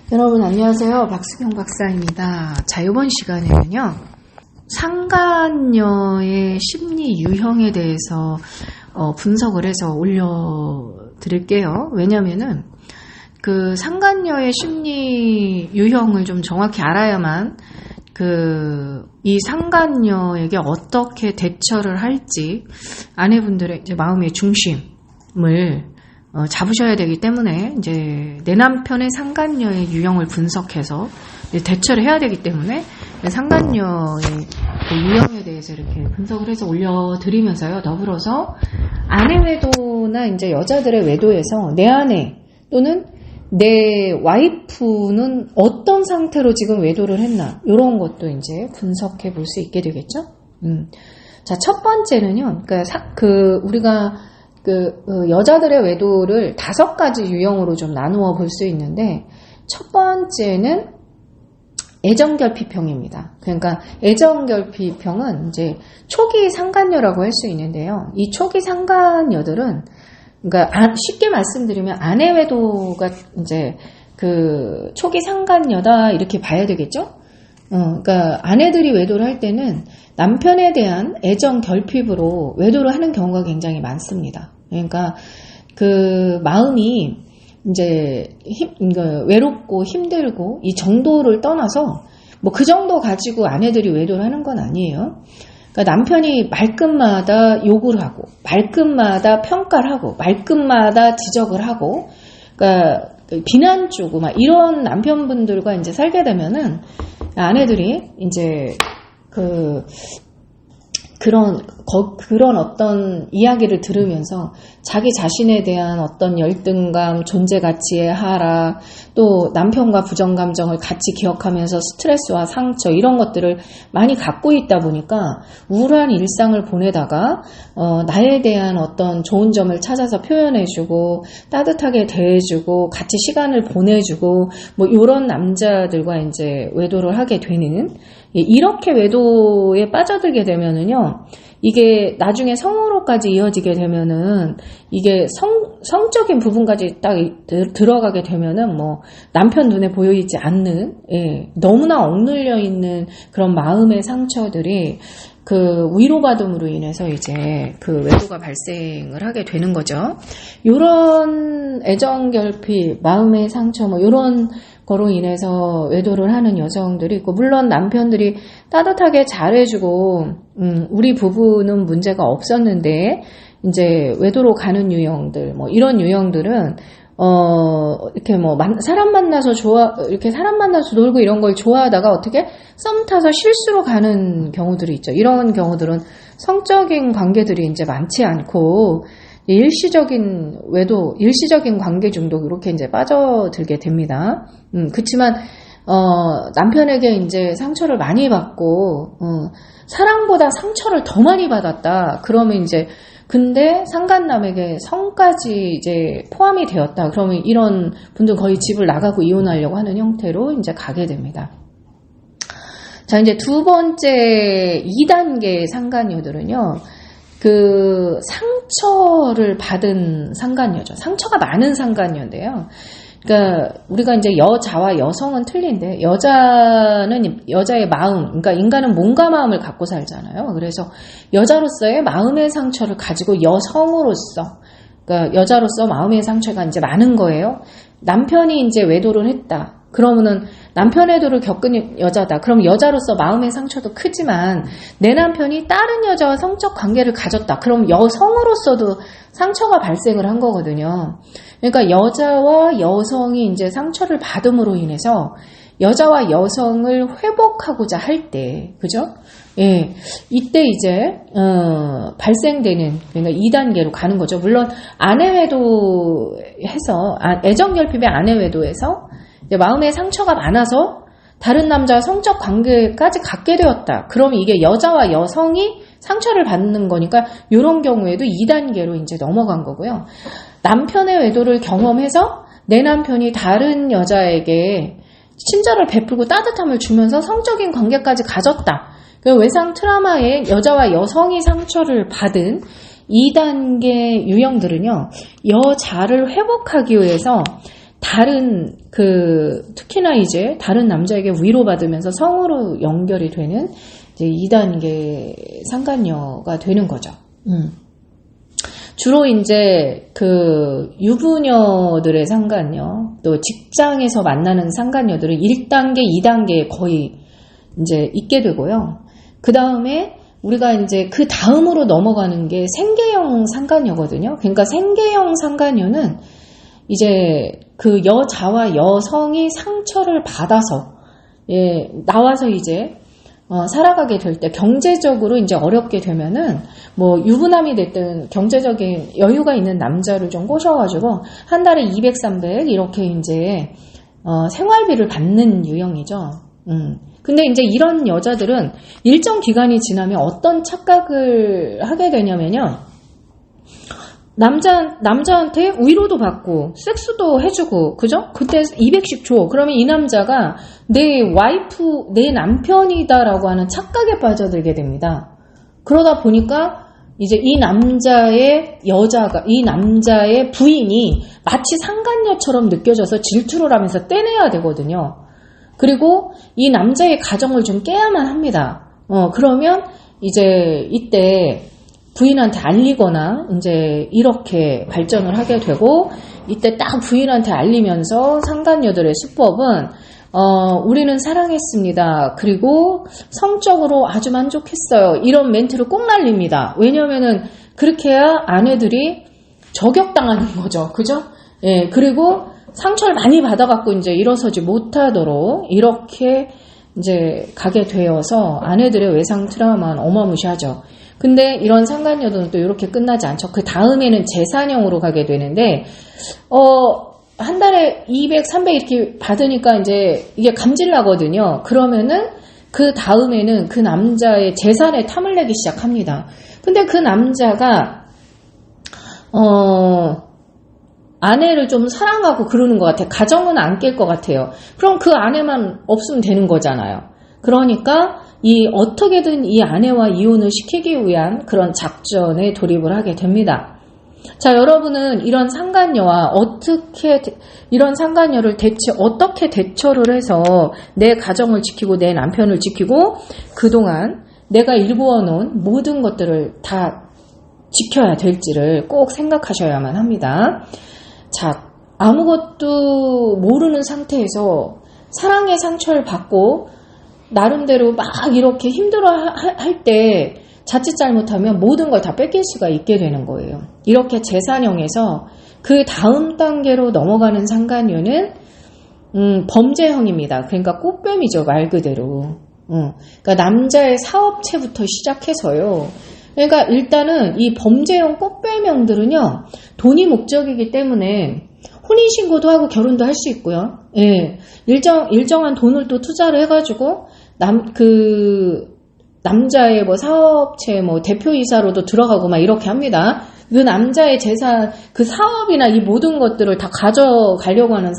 여러분 안녕하세요. 박수경 박사입니다. 자, 이번 시간에는요, 상간녀의 심리 유형에 대해서 분석을 해서 올려드릴게요. 왜냐면은 그 상간녀의 심리 유형을 좀 정확히 알아야만 이 상간녀에게 어떻게 대처를 할지 아내분들의 이제 마음의 중심을 잡으셔야 되기 때문에 이제 내 남편의 상간녀의 유형을 분석해서 대처를 해야 되기 때문에 상간녀의 그 유형에 대해서 이렇게 분석을 해서 올려드리면서요. 더불어서 아내 외도나 이제 여자들의 외도에서 내 아내 또는 내 와이프는 어떤 상태로 지금 외도를 했나 이런 것도 이제 분석해 볼 수 있게 되겠죠. 자, 첫 번째는요. 우리가 여자들의 외도를 5가지 유형으로 좀 나누어 볼 수 있는데, 첫 번째는 애정결핍형입니다. 그러니까 애정결핍형은 이제 초기 상간녀라고 할 수 있는데요. 이 초기 상간녀들은, 그러니까 쉽게 말씀드리면 아내 외도가 이제 초기 상간녀다 이렇게 봐야 되겠죠? 그러니까 아내들이 외도를 할 때는 남편에 대한 애정 결핍으로 외도를 하는 경우가 굉장히 많습니다. 그러니까 그 마음이 이제 외롭고 힘들고 이 정도를 떠나서 뭐 그 정도 가지고 아내들이 외도를 하는 건 아니에요. 그러니까 남편이 말끝마다 욕을 하고 말끝마다 평가를 하고 말끝마다 지적을 하고 그러니까 비난 주고 막 이런 남편분들과 이제 살게 되면은 아내들이 이제 그런 어떤 이야기를 들으면서 자기 자신에 대한 어떤 열등감, 존재가치의 하락, 또 남편과 부정감정을 같이 기억하면서 스트레스와 상처 이런 것들을 많이 갖고 있다 보니까 우울한 일상을 보내다가 나에 대한 어떤 좋은 점을 찾아서 표현해주고 따뜻하게 대해주고 같이 시간을 보내주고 뭐 이런 남자들과 이제 외도를 하게 되는, 이렇게 외도에 빠져들게 되면은요, 이게 나중에 성으로까지 이어지게 되면은 이게 성적인 부분까지 딱 들어가게 되면은 뭐 남편 눈에 보이지 않는, 너무나 억눌려 있는 그런 마음의 상처들이 위로받음으로 인해서 이제 외도가 발생을 하게 되는 거죠. 요런 애정결핍, 마음의 상처 뭐 요런 거로 인해서 외도를 하는 여성들이 있고, 물론 남편들이 따뜻하게 잘해주고 우리 부부는 문제가 없었는데 이제 외도로 가는 유형들, 뭐 이런 유형들은 이렇게 뭐 사람 만나서 놀고 이런 걸 좋아하다가 어떻게 썸 타서 실수로 가는 경우들이 있죠. 이런 경우들은 성적인 관계들이 이제 많지 않고 일시적인 외도, 일시적인 관계 중독 이렇게 이제 빠져들게 됩니다. 그렇지만 남편에게 이제 상처를 많이 받고 사랑보다 상처를 더 많이 받았다. 그러면 이제 근데 상간남에게 성까지 이제 포함이 되었다. 그러면 이런 분들 거의 집을 나가고 이혼하려고 하는 형태로 이제 가게 됩니다. 자, 이제 두 번째 2단계 상간녀들은요. 상처를 받은 상간녀죠. 상처가 많은 상간녀인데요. 그러니까 우리가 이제 여자와 여성은 틀린데, 여자는 여자의 마음, 그러니까 인간은 몸과 마음을 갖고 살잖아요. 그래서 여자로서의 마음의 상처를 가지고 여성으로서, 그러니까 여자로서 마음의 상처가 이제 많은 거예요. 남편이 이제 외도를 했다. 그러면은 남편 외도를 겪은 여자다. 그럼 여자로서 마음의 상처도 크지만 내 남편이 다른 여자와 성적 관계를 가졌다. 그럼 여성으로서도 상처가 발생을 한 거거든요. 그러니까 여자와 여성이 이제 상처를 받음으로 인해서 여자와 여성을 회복하고자 할 때, 그죠? 예, 이때 이제 발생되는, 그러니까 2단계로 가는 거죠. 물론 아내 외도해서 애정결핍의 아내 외도에서 마음의 상처가 많아서 다른 남자와 성적 관계까지 갖게 되었다. 그럼 이게 여자와 여성이 상처를 받는 거니까 이런 경우에도 2단계로 이제 넘어간 거고요. 남편의 외도를 경험해서 내 남편이 다른 여자에게 친절을 베풀고 따뜻함을 주면서 성적인 관계까지 가졌다. 외상 트라우마에 여자와 여성이 상처를 받은 2단계 유형들은요, 여자를 회복하기 위해서 특히나 이제 다른 남자에게 위로받으면서 성으로 연결이 되는 이제 2단계 상간녀가 되는 거죠. 주로 이제 유부녀들의 상간녀, 또 직장에서 만나는 상간녀들은 1단계, 2단계에 거의 이제 있게 되고요. 그 다음에 우리가 이제 그 다음으로 넘어가는 게 생계형 상간녀거든요. 그러니까 생계형 상간녀는 이제 그 여자와 여성이 상처를 받아서 나와서 이제 살아가게 될 때 경제적으로 이제 어렵게 되면은 뭐 유부남이 됐든 경제적인 여유가 있는 남자를 좀 꼬셔가지고 한 달에 200, 300 이렇게 이제 생활비를 받는 유형이죠. 근데 이제 이런 여자들은 일정 기간이 지나면 어떤 착각을 하게 되냐면요. 남자한테 위로도 받고, 섹스도 해주고, 그죠? 그때 200씩 줘. 그러면 이 남자가 내 와이프, 내 남편이다라고 하는 착각에 빠져들게 됩니다. 그러다 보니까 이제 이 남자의 부인이 마치 상간녀처럼 느껴져서 질투를 하면서 떼내야 되거든요. 그리고 이 남자의 가정을 좀 깨야만 합니다. 그러면 이제 이때 부인한테 알리거나 이제 이렇게 발전을 하게 되고, 이때 딱 부인한테 알리면서 상간녀들의 수법은 우리는 사랑했습니다. 그리고 성적으로 아주 만족했어요. 이런 멘트를 꼭 날립니다. 왜냐면은 그렇게 해야 아내들이 저격당하는 거죠. 그죠? 예, 그리고 상처를 많이 받아갖고 이제 일어서지 못하도록 이렇게 이제 가게 되어서 아내들의 외상 트라우마는 어마무시하죠. 근데 이런 상간녀들은 또 이렇게 끝나지 않죠. 그 다음에는 재산형으로 가게 되는데, 한 달에 200, 300 이렇게 받으니까 이제 이게 감질나거든요. 그러면은 그 다음에는 그 남자의 재산에 탐을 내기 시작합니다. 근데 그 남자가, 아내를 좀 사랑하고 그러는 것 같아요. 가정은 안 깰 것 같아요. 그럼 그 아내만 없으면 되는 거잖아요. 그러니까 어떻게든 이 아내와 이혼을 시키기 위한 그런 작전에 돌입을 하게 됩니다. 자, 여러분은 이런 상간녀와 이런 상간녀를 어떻게 대처를 해서 내 가정을 지키고 내 남편을 지키고 그동안 내가 일구어 놓은 모든 것들을 다 지켜야 될지를 꼭 생각하셔야만 합니다. 자, 아무것도 모르는 상태에서 사랑의 상처를 받고 나름대로 막 이렇게 힘들어 할 때 자칫 잘못하면 모든 걸 다 뺏길 수가 있게 되는 거예요. 이렇게 재산형에서 그 다음 단계로 넘어가는 상간녀는 범죄형입니다. 그러니까 꽃뱀이죠, 말 그대로. 그러니까 남자의 사업체부터 시작해서요. 그러니까 일단은 이 범죄형 꽃뱀형들은요, 돈이 목적이기 때문에 혼인신고도 하고 결혼도 할 수 있고요. 예. 일정한 돈을 또 투자를 해가지고, 남자의 뭐 사업체 뭐 대표이사로도 들어가고 막 이렇게 합니다. 그 남자의 재산, 그 사업이나 이 모든 것들을 다 가져가려고 하는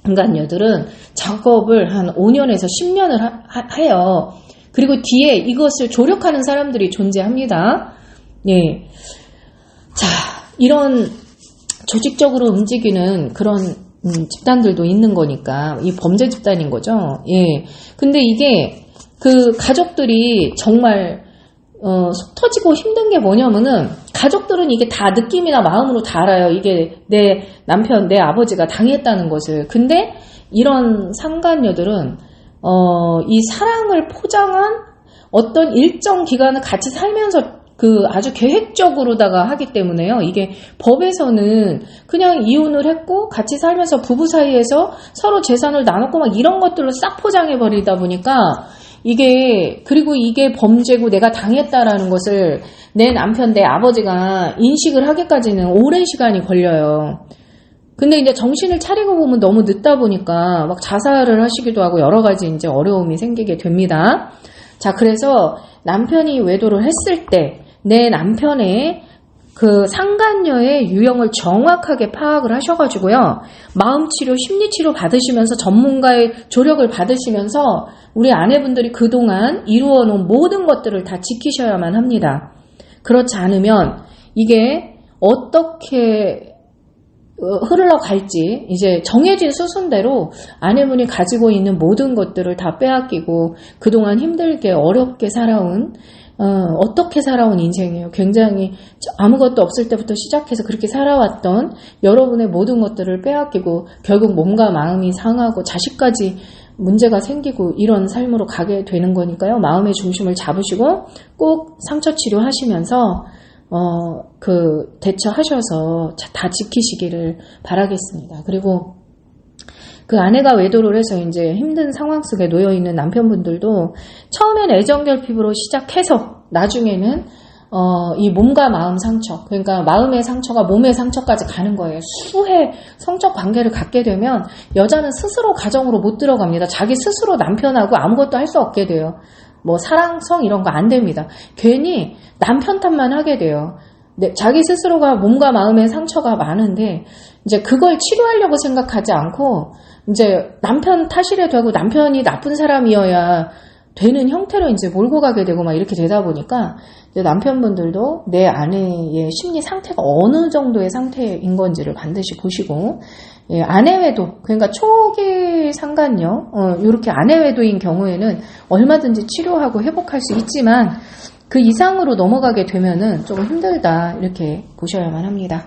상간녀들은 작업을 한 5년에서 10년을 해요. 그리고 뒤에 이것을 조력하는 사람들이 존재합니다. 예. 자, 이런 조직적으로 움직이는 그런 집단들도 있는 거니까 이 범죄 집단인 거죠. 예. 근데 이게 그 가족들이 정말 속 터지고 힘든 게 뭐냐면은 가족들은 이게 다 느낌이나 마음으로 다 알아요. 이게 내 남편, 내 아버지가 당했다는 것을. 근데 이런 상간녀들은 이 사랑을 포장한 어떤 일정 기간을 같이 살면서 그 아주 계획적으로다가 하기 때문에요. 이게 법에서는 그냥 이혼을 했고 같이 살면서 부부 사이에서 서로 재산을 나눴고 막 이런 것들로 싹 포장해 버리다 보니까 그리고 이게 범죄고 내가 당했다라는 것을 내 남편, 내 아버지가 인식을 하기까지는 오랜 시간이 걸려요. 근데 이제 정신을 차리고 보면 너무 늦다 보니까 막 자살을 하시기도 하고 여러 가지 이제 어려움이 생기게 됩니다. 자, 그래서 남편이 외도를 했을 때 내 남편의 그 상간녀의 유형을 정확하게 파악을 하셔가지고요. 마음치료, 심리치료 받으시면서 전문가의 조력을 받으시면서 우리 아내분들이 그동안 이루어놓은 모든 것들을 다 지키셔야만 합니다. 그렇지 않으면 이게 어떻게 흘러갈지 이제 정해진 수순대로 아내분이 가지고 있는 모든 것들을 다 빼앗기고 그동안 힘들게 어렵게 살아온 어떻게 살아온 인생이에요. 굉장히 아무것도 없을 때부터 시작해서 그렇게 살아왔던 여러분의 모든 것들을 빼앗기고 결국 몸과 마음이 상하고 자식까지 문제가 생기고 이런 삶으로 가게 되는 거니까요. 마음의 중심을 잡으시고 꼭 상처 치료하시면서 대처하셔서 다 지키시기를 바라겠습니다. 그리고 그 아내가 외도를 해서 이제 힘든 상황 속에 놓여 있는 남편분들도 처음엔 애정 결핍으로 시작해서 나중에는 이 몸과 마음 상처, 그러니까 마음의 상처가 몸의 상처까지 가는 거예요. 수해 성적 관계를 갖게 되면 여자는 스스로 가정으로 못 들어갑니다. 자기 스스로 남편하고 아무것도 할 수 없게 돼요. 뭐 사랑성 이런 거 안 됩니다. 괜히 남편 탓만 하게 돼요. 자기 스스로가 몸과 마음의 상처가 많은데 이제 그걸 치료하려고 생각하지 않고 이제 남편 탓이라도 하고 남편이 나쁜 사람이어야 되는 형태로 이제 몰고 가게 되고 막 이렇게 되다 보니까 이제 남편분들도 내 아내의 심리 상태가 어느 정도의 상태인 건지를 반드시 보시고, 예, 아내외도, 그러니까 초기 상간녀, 이렇게 아내외도인 경우에는 얼마든지 치료하고 회복할 수 있지만 그 이상으로 넘어가게 되면은 조금 힘들다 이렇게 보셔야만 합니다.